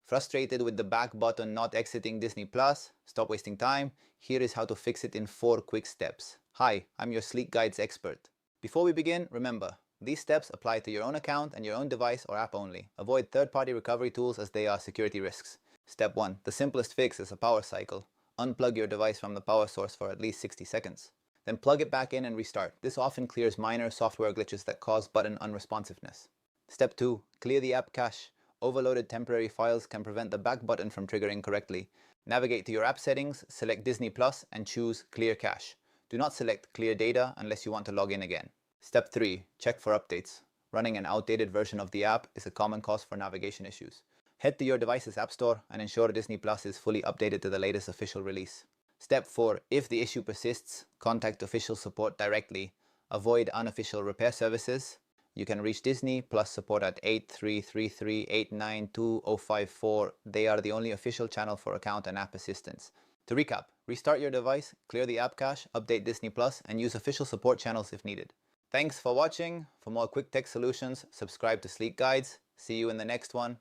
Frustrated with the back button not exiting Disney Plus? Stop wasting time. Here is how to fix it in 4 quick steps. Hi, I'm your Sleek Guides expert. Before we begin, remember, these steps apply to your own account and your own device or app only. Avoid third-party recovery tools as they are security risks. Step 1. The simplest fix is a power cycle. Unplug your device from the power source for at least 60 seconds. Then plug it back in and restart. This often clears minor software glitches that cause button unresponsiveness. Step 2. Clear the app cache. Overloaded temporary files can prevent the back button from triggering correctly. Navigate to your app settings, select Disney Plus and choose Clear Cache. Do not select Clear Data unless you want to log in again. Step 3. Check for updates. Running an outdated version of the app is a common cause for navigation issues. Head to your device's app store and ensure Disney Plus is fully updated to the latest official release. Step 4. If the issue persists, contact official support directly. Avoid unofficial repair services. You can reach Disney Plus support at 8333-892-054. They are the only official channel for account and app assistance. To recap, restart your device, clear the app cache, update Disney Plus, and use official support channels if needed. Thanks for watching. For more quick tech solutions, subscribe to Sleek Guides. See you in the next one.